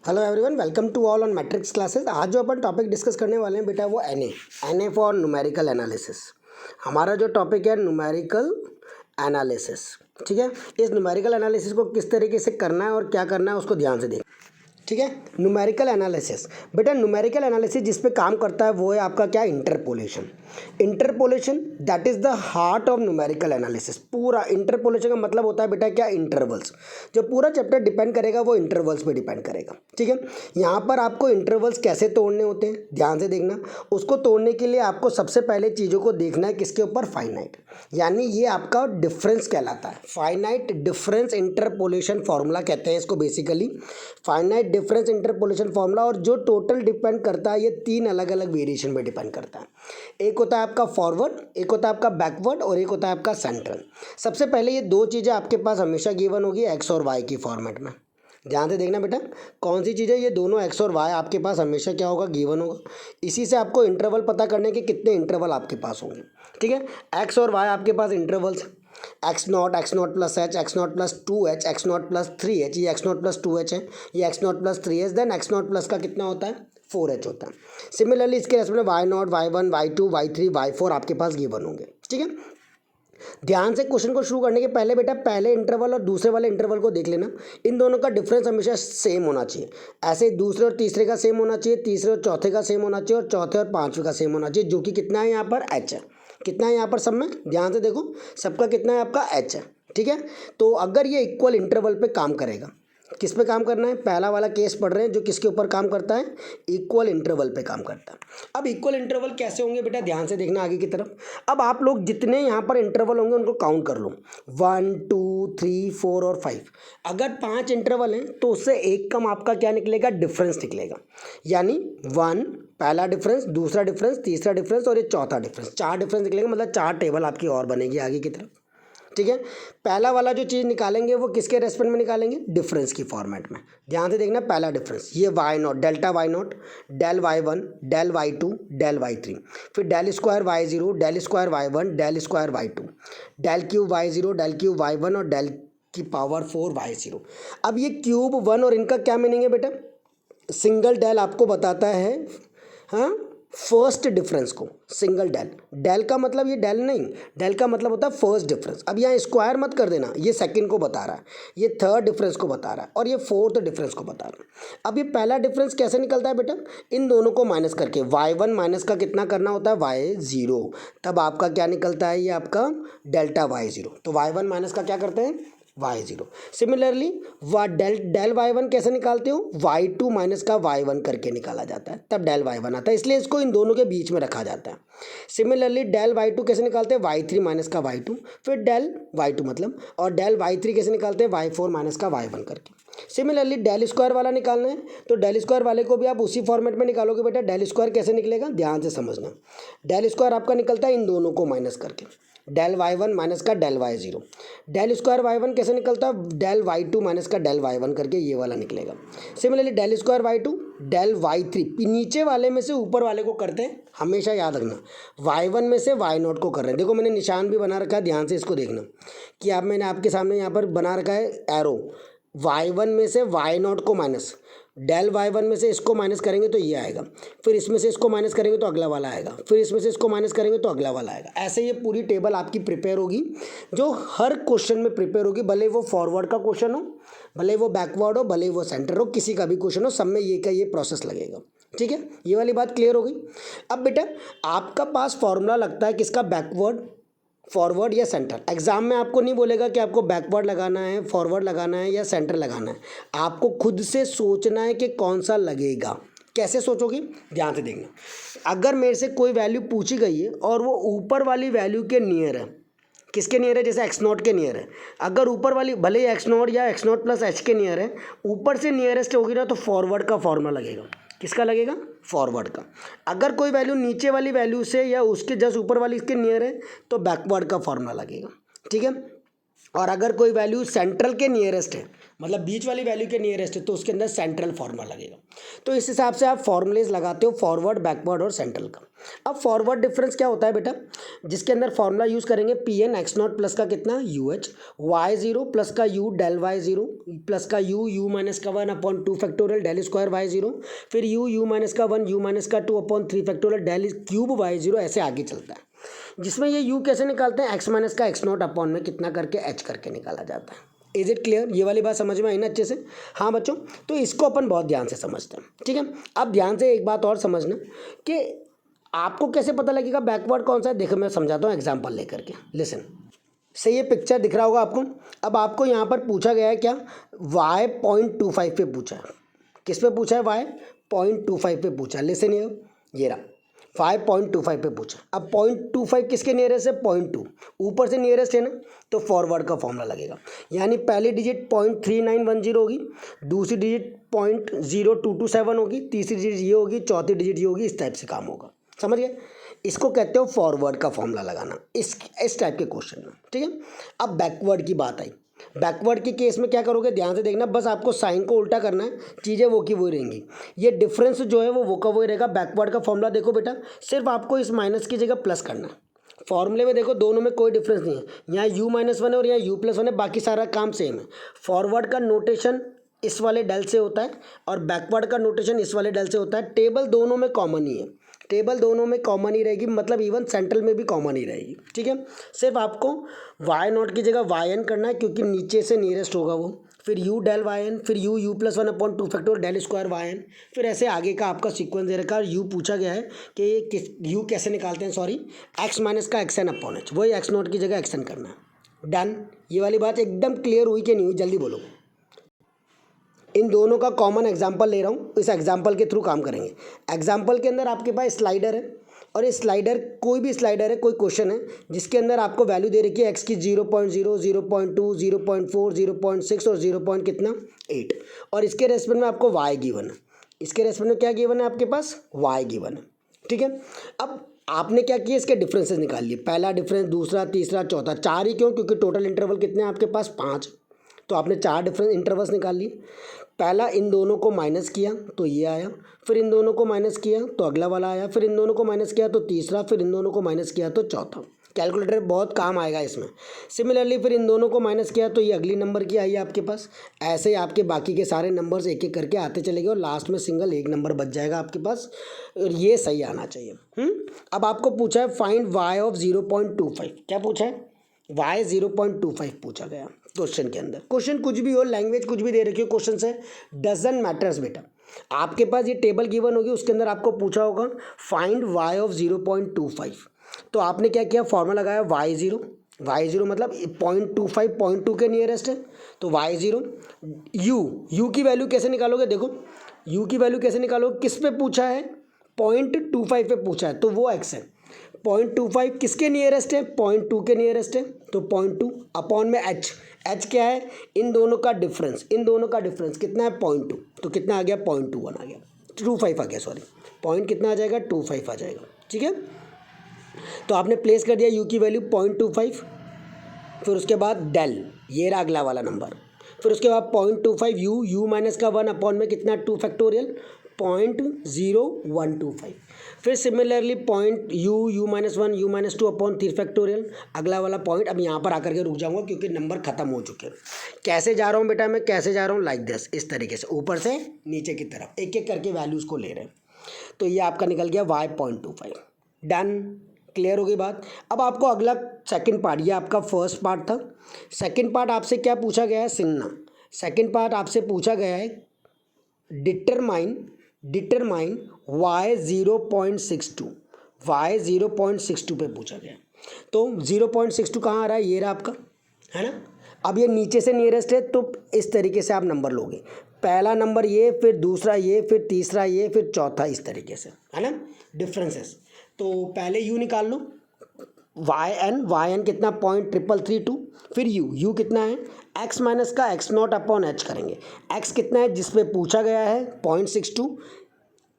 Hello everyone, welcome to all on matrix classes. आज जो अपन topic discuss करने वाले हैं बेटा वो N A for numerical analysis. हमारा जो टॉपिक है न्यूमेरिकल एनालिसिस, ठीक है। इस न्यूमेरिकल एनालिसिस को किस तरीके से करना है और क्या करना है उसको ध्यान से देख, ठीक है। न्यूमेरिकल एनालिसिस बेटा, न्यूमेरिकल एनालिसिस जिस पे काम करता है वो है आपका क्या, interpolation. Interpolation that is the heart of numerical analysis. पूरा इंटरपोलेशन का मतलब होता है बेटा क्या, इंटरवल्स। जो पूरा चैप्टर डिपेंड करेगा वो इंटरवल्स पे डिपेंड करेगा, ठीक है। यहाँ पर आपको इंटरवल्स कैसे तोड़ने होते हैं ध्यान से देखना। उसको तोड़ने के लिए आपको सबसे पहले चीज़ों को देखना है किसके ऊपर, फाइनाइट, यानी ये आपका डिफरेंस कहलाता है। फाइनाइट डिफरेंस इंटरपोलेशन फॉर्मूला कहते हैं इसको basically, finite difference interpolation formula. और जो टोटल डिपेंड करता है ये तीन अलग अलग वेरिएशन पे डिपेंड करता है। एक होता है आपका फॉरवर्ड, एक होता है आपका बैकवर्ड और एक होता है आपका सेंट्रल। सबसे पहले ये दो चीज़ें आपके पास हमेशा गिवन होगी एक्स और वाई की फॉर्मेट में। ध्यान से देखना बेटा, कौन सी चीज़ें, ये दोनों एक्स और वाई आपके पास हमेशा क्या होगा, गिवन होगा। इसी से आपको इंटरवल पता करने के कितने इंटरवल आपके पास होंगे, ठीक है। एक्स और वाई आपके पास intervals, x naught plus h, x naught plus two h, x naught plus three h, ये x naught plus two h है, ये x naught plus three h, then x naught plus का कितना होता है, फोर एच होता है। Similarly इसके रेस्पेक्ट में Y nought, Y one, Y two, Y three, Y four आपके पास गिवन होंगे, ठीक है। ध्यान से क्वेश्चन को शुरू करने के पहले बेटा पहले इंटरवल और दूसरे वाले इंटरवल को देख लेना। इन दोनों का डिफरेंस हमेशा सेम होना चाहिए। ऐसे दूसरे और तीसरे का सेम होना चाहिए, तीसरे और चौथे का सेम होना चाहिए और चौथे और पांचवे का सेम होना चाहिए, जो कि कितना है यहाँ पर, एच है। कितना है यहाँ पर सब में, ध्यान से देखो, सबका कितना है आपका, एच है, ठीक है। तो अगर ये इक्वल इंटरवल पे काम करेगा, किस पे काम करना है, पहला वाला केस पढ़ रहे हैं जो किसके ऊपर काम करता है, इक्वल इंटरवल पे काम करता है। अब इक्वल इंटरवल कैसे होंगे बेटा, ध्यान से देखना आगे की तरफ। अब आप लोग जितने यहाँ पर इंटरवल होंगे उनको काउंट कर लो, 1 2 3 4 और 5। अगर 5 इंटरवल हैं तो उससे एक कम आपका क्या निकलेगा, डिफरेंस निकलेगा। यानी 1 पहला डिफरेंस, दूसरा डिफरेंस, तीसरा डिफरेंस और ये चौथा डिफरेंस, 4 डिफरेंस निकलेगा। मतलब 4 टेबल आपकी और बनेगी आगे की तरफ, ठीक है। पहला वाला जो चीज़ निकालेंगे वो किसके रेस्पेक्ट में निकालेंगे, डिफरेंस की फॉर्मेट में। ध्यान से देखना, पहला डिफरेंस ये y naught, delta y naught, del Y one, del Y two, del Y three, फिर del square y zero, del square Y one, del square Y two, del cube y zero, del cube y one और del की power 4 y zero. अब ये cube one और इनका क्या meaning है बेटा, सिंगल डेल आपको बताता है, हाँ, फर्स्ट डिफरेंस को सिंगल डेल। डेल का मतलब ये डेल नहीं, डेल का मतलब होता है फर्स्ट डिफरेंस। अब यहाँ स्क्वायर मत कर देना, ये सेकंड को बता रहा है, ये थर्ड डिफरेंस को बता रहा है और ये फोर्थ डिफरेंस को बता रहा है। अब ये पहला डिफरेंस कैसे निकलता है बेटा, इन दोनों को माइनस करके, वाई वन माइनस का कितना करना होता है, वाई जीरो, तब आपका क्या निकलता है, ये आपका डेल्टा वाई जीरो। तो वाई वन माइनस का क्या करते हैं, Y zero. Similarly del Y one कैसे निकालते हो, वाई टू माइनस का वाई वन करके निकाला जाता है, तब डेल वाई वन आता है, इसलिए इसको इन दोनों के बीच में रखा जाता है। सिमिलरली डेल वाई टू कैसे निकालते हैं, वाई थ्री माइनस का वाई टू, फिर डेल वाई टू मतलब, और डेल वाई थ्री कैसे निकालते हैं, वाई फोर माइनस का वाई वन करके। सिमिलरली डेल स्क्वायर वाला निकालना है तो डेल स्क्वायर वाले को भी आप उसी फॉर्मेट में निकालोगे बेटा। डेल स्क्वायर कैसे निकलेगा, ध्यान से समझना। डेल स्क्वायर आपका निकलता है इन दोनों को माइनस करके, डेल वाई वन माइनस का del Y zero. Del square Y one कैसे निकलता है, डेल वाई टू माइनस का डेल वाई वन करके, ये वाला निकलेगा। Similarly del square Y two, del Y three, नीचे वाले में से ऊपर वाले को करते हैं, हमेशा याद रखना। वाई वन में से वाई नॉट को कर रहे हैं, देखो मैंने निशान भी बना रखा है, ध्यान से इसको देखना कि आप, मैंने आपके सामने यहाँ पर बना रखा है एरो। वाई वन में से वाई नॉट को माइनस, डेल वाई वन में से इसको माइनस करेंगे तो ये आएगा, फिर इसमें से इसको माइनस करेंगे तो अगला वाला आएगा, फिर इसमें से इसको माइनस करेंगे तो अगला वाला आएगा। ऐसे ये पूरी टेबल आपकी प्रिपेयर होगी, जो हर क्वेश्चन में प्रिपेयर होगी, भले वो फॉरवर्ड का क्वेश्चन हो, भले वो बैकवर्ड हो, भले वो सेंटर हो, किसी का भी क्वेश्चन हो, सब में ये का ये प्रोसेस लगेगा, ठीक है। ये वाली बात क्लियर हो गई। अब बेटा आपका पास फॉर्मूला लगता है किसका, बैकवर्ड, फॉरवर्ड या सेंटर। एग्जाम में आपको नहीं बोलेगा कि आपको बैकवर्ड लगाना है, फॉरवर्ड लगाना है या सेंटर लगाना है, आपको खुद से सोचना है कि कौन सा लगेगा। कैसे सोचोगे, ध्यान से देखना। अगर मेरे से कोई वैल्यू पूछी गई है और वो ऊपर वाली वैल्यू के नियर है, किसके नियर है, जैसे एक्स नॉट के नियर है, अगर ऊपर वाली भले ही एक्स नॉट या एक्स नॉट प्लस एच के नियर है, ऊपर से नियरेस्ट होगी ना, तो फॉरवर्ड का फॉर्मूला लगेगा। किसका लगेगा, फॉरवर्ड का। अगर कोई वैल्यू नीचे वाली वैल्यू से या उसके जस्ट ऊपर वाली इसके नियर है तो बैकवर्ड का फॉर्मूला लगेगा, ठीक है। और अगर कोई वैल्यू सेंट्रल के नियरेस्ट है, मतलब बीच वाली वैल्यू के नियरेस्ट है तो उसके अंदर सेंट्रल फार्मूला लगेगा। तो इस हिसाब से आप फॉर्मूलेज लगाते हो फॉरवर्ड, बैकवर्ड और सेंट्रल का। अब फॉरवर्ड डिफरेंस क्या होता है बेटा, जिसके अंदर फॉर्मूला यूज़ करेंगे p n x naught plus का कितना u h, y zero plus का u del Y zero plus का यू माइनस का 1/2 factorial del square y zero, फिर यू माइनस का 1 यू माइनस का 2/3 factorial del cube y zero, ऐसे आगे चलता है। जिसमें ये यू कैसे निकालते हैं, एक्स माइनस का एक्स नॉट अपॉन में कितना करके एच करके निकाला जाता है। इज इट क्लियर, ये वाली बात समझ में आई ना अच्छे से। हाँ बच्चों, तो इसको अपन बहुत ध्यान से समझते हैं, ठीक है। अब ध्यान से एक बात और समझना कि आपको कैसे पता लगेगा बैकवर्ड कौन सा है। देखो मैं समझाता हूँ एग्जाम्पल लेकर के, लिसन से। ये पिक्चर दिख रहा होगा आपको। अब आपको यहाँ पर पूछा गया है क्या, y 0.25 पे पूछा है। किस पे पूछा है, y 0.25 पे पूछा है। लिसन ये रहा 5.25 पे पूछा। अब 0.25 किसके नियरेस्ट है, 0.2 ऊपर से नियरेस्ट है ना, तो फॉरवर्ड का फॉर्मूला लगेगा। यानी पहली डिजिट 0.3910 होगी, दूसरी डिजिट 0.0227 होगी, तीसरी डिजिट ये होगी, चौथी डिजिट ये होगी। इस टाइप से काम होगा, समझ गए। इसको कहते हो फॉरवर्ड का फॉर्मूला लगाना इस टाइप के क्वेश्चन में, ठीक है। अब बैकवर्ड की बात आई। बैकवर्ड के केस में क्या करोगे, ध्यान से देखना, बस आपको साइन को उल्टा करना है, चीज़ें वो की वही रहेंगी। ये डिफरेंस जो है वो का वही रहेगा। बैकवर्ड का फॉर्मूला देखो बेटा, सिर्फ आपको इस माइनस की जगह प्लस करना है। फॉर्मूले में देखो दोनों में कोई डिफरेंस नहीं है, यहाँ u-1 है और यहाँ u+1 है, बाकी सारा काम सेम है। फॉरवर्ड का नोटेशन इस वाले डेल से होता है और बैकवर्ड का नोटेशन इस वाले डेल से होता है। टेबल दोनों में कॉमन ही है, टेबल दोनों में कॉमन ही रहेगी, मतलब इवन सेंट्रल में भी कॉमन ही रहेगी, ठीक है। सिर्फ आपको वाई नॉट की जगह वाई एन करना है, क्योंकि नीचे से नियरेस्ट होगा वो। फिर यू डेल वाई एन, फिर u+1/2 factorial del square Y N, फिर ऐसे आगे का आपका सीक्वेंस दे रखा है। यू पूछा गया है कि यू कैसे निकालते हैं, सॉरी, एक्स माइनस का एक्स एन अपॉन एच, वही एक्स नॉट की जगह एक्स एन करना है। डन। ये वाली बात एकदम क्लियर हुई कि नहीं हुई, जल्दी बोलो। इन दोनों का कॉमन एग्जाम्पल ले रहा हूँ, इस एग्जाम्पल के थ्रू काम करेंगे। एग्जाम्पल के अंदर आपके पास स्लाइडर है, और ये स्लाइडर कोई भी स्लाइडर है, कोई क्वेश्चन है जिसके अंदर आपको वैल्यू दे रखी है एक्स की 0.0, 0.2, 0.4, 0.6 और 0. कितना 8, और इसके रेस्पेक्ट में आपको वाई गिवन है। इसके रेस्पेक्ट में क्या गिवन है आपके पास, वाई गिवन है, ठीक है। अब आपने क्या किया, इसके डिफरेंसेस निकाल लिए, पहला डिफरेंस, दूसरा, तीसरा, चौथा। 4 ही क्यों, क्योंकि टोटल इंटरवल कितने हैं आपके पास, 5, तो आपने 4 डिफरेंस इंटरवल्स निकाल लिए। पहला इन दोनों को माइनस किया तो ये आया, फिर इन दोनों को माइनस किया तो अगला वाला आया, फिर इन दोनों को माइनस किया तो तीसरा, फिर इन दोनों को माइनस किया तो चौथा। कैलकुलेटर बहुत काम आएगा इसमें। सिमिलरली फिर इन दोनों को माइनस किया तो ये अगली नंबर की आई है आपके पास। ऐसे ही आपके बाकी के सारे नंबर्स एक एक करके आते चले गए और लास्ट में सिंगल एक नंबर बच जाएगा आपके पास, और ये सही आना चाहिए। अब आपको पूछा है फाइंड वाई ऑफ 0.25। क्या पूछा है, वाई 0.25 पूछा गया क्वेश्चन के अंदर। क्वेश्चन कुछ भी हो, लैंग्वेज कुछ भी दे रखी हो क्वेश्चन से, डजंट मैटर्स बेटा। आपके पास ये टेबल गिवन होगी, उसके अंदर आपको पूछा होगा फाइंड वाई ऑफ 0.25। तो आपने क्या किया, फॉर्मूला लगाया y0 मतलब 0.25 0.2 के नियरेस्ट है, तो y0। u की वैल्यू कैसे निकालोगे, देखो u की वैल्यू कैसे निकालोगे, किस पे पूछा है, 0.25 पे पूछा है, तो वो x है। 0.25 किसके नियरेस्ट है, 0.2 के नियरेस्ट है, तो 0.2 अपॉन में h क्या है, इन दोनों का डिफरेंस कितना है, 0.2, तो कितना आ गया, 0.21 आ गया, 25 आ गया, सॉरी, पॉइंट कितना आ जाएगा, 25 आ जाएगा, ठीक है। तो आपने प्लेस कर दिया u की वैल्यू 0.25, फिर उसके बाद डेल, ये रहा अगला वाला नंबर, फिर उसके बाद 0.25 u माइनस का 1 अपॉन में कितना 2 फैक्टोरियल 0.0125, फिर similarly point u minus 1 u minus 2 upon 3 factorial, अगला वाला पॉइंट। अब यहाँ पर आकर के रुक जाऊँगा क्योंकि नंबर खत्म हो चुके हैं। कैसे जा रहा हूँ बेटा, मैं कैसे जा रहा हूँ, लाइक दिस, इस तरीके से ऊपर से नीचे की तरफ एक एक करके वैल्यूज़ को ले रहे हैं। तो ये आपका निकल गया y 0.25। डन, क्लियर हो गई बात। अब आपको अगला सेकंड पार्ट, ये आपका फर्स्ट पार्ट था। सेकंड पार्ट आपसे क्या पूछा गया है, सिंगना। सेकंड पार्ट आपसे पूछा गया है डिटरमाइन y 0.62 पे पूछा गया। तो 0.62 कहाँ आ रहा है, ये रहा आपका, है ना। अब ये नीचे से नियरेस्ट है, तो इस तरीके से आप नंबर लोगे, पहला नंबर ये, फिर दूसरा ये, फिर तीसरा ये, फिर चौथा, इस तरीके से, है ना, डिफरेंसेस। तो पहले u निकाल लो, वाई एन कितना 0.332, फिर u कितना है, x माइनस का x नॉट अपॉन h करेंगे। x कितना है, जिस पे पूछा गया है 0.62,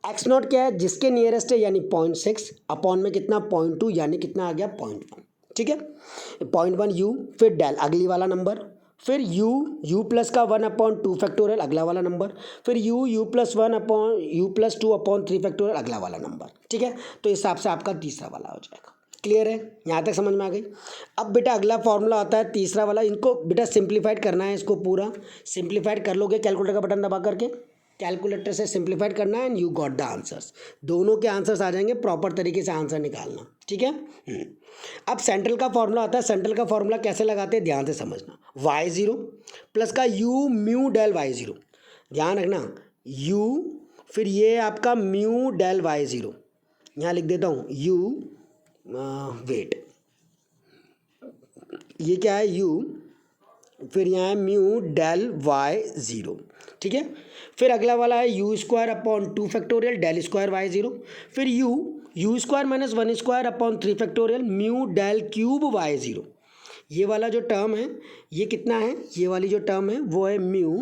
x नॉट क्या है, जिसके नियरेस्ट है, यानी 0.6 अपॉन में कितना 0.2, यानी कितना आ गया 0.1, ठीक है, 0.1 u, फिर डेल अगली वाला नंबर, फिर u प्लस का 1/2 फैक्टोरियल अगला वाला नंबर, फिर u प्लस 2/3 फैक्टोरियल अगला वाला नंबर, ठीक है। तो इस हिसाब से आपका तीसरा वाला हो जाएगा। क्लियर है, यहाँ तक समझ में आ गई। अब बेटा अगला फॉर्मूला आता है तीसरा वाला, इनको बेटा सिंप्लीफाइड करना है, इसको पूरा सिंप्लीफाइड कर लोगे कैलकुलेटर का बटन दबा करके, कैलकुलेटर से सिंप्लीफाइड करना है and you got the answers. दोनों के आंसर्स आ जाएंगे, प्रॉपर तरीके से आंसर निकालना, ठीक है। अब सेंट्रल का फॉर्मूला आता है, सेंट्रल का फॉर्मूला कैसे लगाते हैं ध्यान से समझना। y0 प्लस का u म्यू डेल y0, ध्यान रखना u, फिर ये आपका म्यू डेल y0, यहाँ लिख देता हूँ u, वेट, ये क्या है u, फिर यहाँ है म्यू डेल y0, ठीक है। फिर अगला वाला है u²/2 factorial del square y0, फिर u² minus 1² 3 factorial mu del cube y0। ये वाला जो टर्म है ये कितना है, ये वाली जो टर्म है वो है म्यू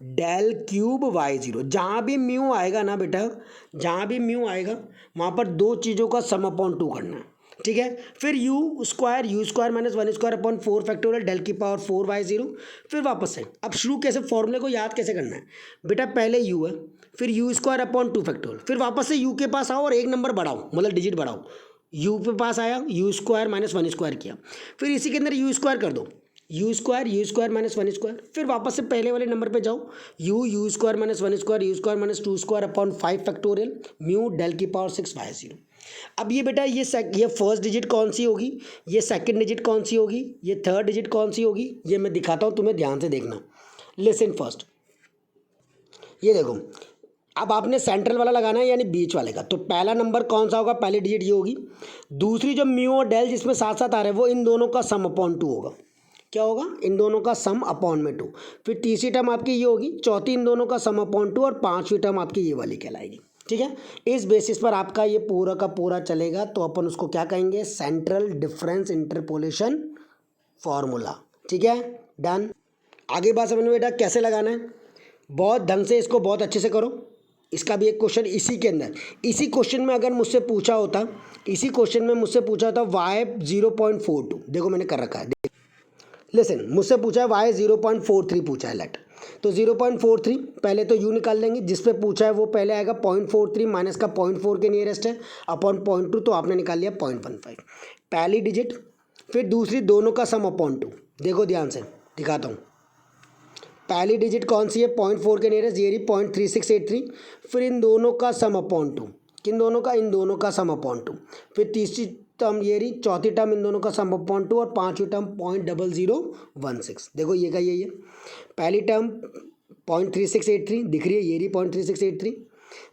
डेल क्यूब y0। जहाँ भी म्यू आएगा ना बेटा, जहाँ भी म्यू आएगा वहाँ पर दो चीज़ों का sum/2 करना है, ठीक है। फिर u² माइनस 1² 4 फैक्टोरियल डेल की पावर 4 y0। फिर वापस से अब शुरू कैसे, फॉर्मूले को याद कैसे करना है बेटा, पहले u है, फिर u² 2 फैक्टोरियल, फिर वापस से u के पास आओ और एक नंबर बढ़ाओ, मतलब डिजिट बढ़ाओ, u पे पास आया u² माइनस 1² किया, फिर इसी के अंदर u² कर दो, u² माइनस 1², फिर वापस से पहले वाले नंबर पे जाओ, u² minus 1² u² minus 2² 5 factorial mu del की पावर 6 y0। अब ये बेटा ये फर्स्ट डिजिट कौन सी होगी, ये सेकंड डिजिट कौन सी होगी, ये थर्ड डिजिट कौन सी होगी, ये मैं दिखाता हूँ तुम्हें, ध्यान से देखना। लिसन फर्स्ट, ये देखो अब आपने सेंट्रल वाला लगाना है यानी बीच वाले का, तो पहला नंबर कौन सा होगा, पहली डिजिट ये होगी। दूसरी जो म्यू और डेल जिसमें साथ साथ आ रहे हैं वो इन दोनों का sum/2 होगा, क्या होगा, इन दोनों का sum/2। फिर तीसरी टर्म आपकी ये होगी, चौथी इन दोनों का sum/2 और पांचवी टर्म आपकी ये वाली कहलाएगी, ठीक है। इस बेसिस पर आपका ये पूरा का पूरा चलेगा, तो अपन उसको क्या कहेंगे, सेंट्रल डिफरेंस इंटरपोलेशन फॉर्मूला, ठीक है। डन। आगे बात समझ में बेटा कैसे लगाना है, बहुत ढंग से इसको बहुत अच्छे से करो। इसका भी एक क्वेश्चन इसी के अंदर, इसी क्वेश्चन में अगर मुझसे पूछा होता, इसी क्वेश्चन में मुझसे पूछा होता y 0.42, देखो मैंने कर रखा है, लिसन मुझसे पूछा है y 0.43 पूछा है, लेट तो 0.43 पहले तो u निकाल लेंगे, जिस पे पूछा है वो पहले आएगा 0.43 माइनस का 0.4 के नियरेस्ट है अपॉन 0.2, तो आपने निकाल लिया 0.15 पहली डिजिट। फिर दूसरी दोनों का sum/2, देखो ध्यान से दिखाता हूँ, पहली डिजिट कौन सी है 0.4 के नियरेस्ट, ये रही 0.3683, फिर इन दोनों का sum/2, किन दोनों का, इन दोनों का sum/2, फिर तीसरी टर्म ये रही, चौथी टर्म इन दोनों का sum/2 और पांचवी टर्म 0.0016, देखो ये का ये पहली टर्म 0.3683 दिख रही है, ये रही 0.3683,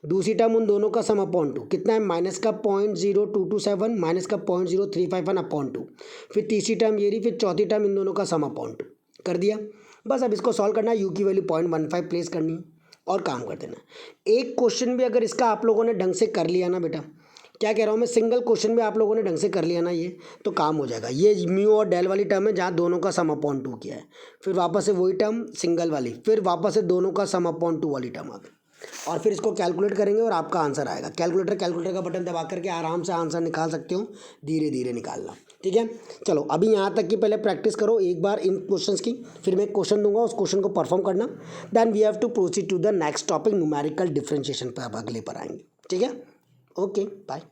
दूसरी टर्म उन दोनों का sum/2 कितना है, माइनस का 0.0227 माइनस का 0.0351/2, फिर तीसरी टर्म ये रही, फिर चौथी टर्म इन दोनों का sum/2 कर दिया। बस अब इसको सॉल्व करना है, u की वैल्यू 0.15 प्लेस करनी है और काम कर देना। एक क्वेश्चन भी अगर इसका आप लोगों ने ढंग से कर लिया ना बेटा, क्या कह रहा हूँ मैं, सिंगल क्वेश्चन भी आप लोगों ने ढंग से कर लिया ना ये, तो काम हो जाएगा। ये म्यू और डेल वाली टर्म है जहाँ दोनों का sum/2 किया है, फिर वापस से वही टर्म सिंगल वाली, फिर वापस से दोनों का sum/2 वाली टर्म आ गई, और फिर इसको कैलकुलेट करेंगे और आपका आंसर आएगा। कैलकुलेटर का बटन दबा करके आराम से आंसर निकाल सकते हो, धीरे धीरे निकालना, ठीक है। चलो अभी यहाँ तक की पहले प्रैक्टिस करो एक बार इन क्वेश्चंस की, फिर मैं क्वेश्चन दूंगा, उस क्वेश्चन को परफॉर्म करना, then we have to proceed to the next topic numerical differentiation पर, अब अगले पर आएंगे, ठीक है। Okay bye.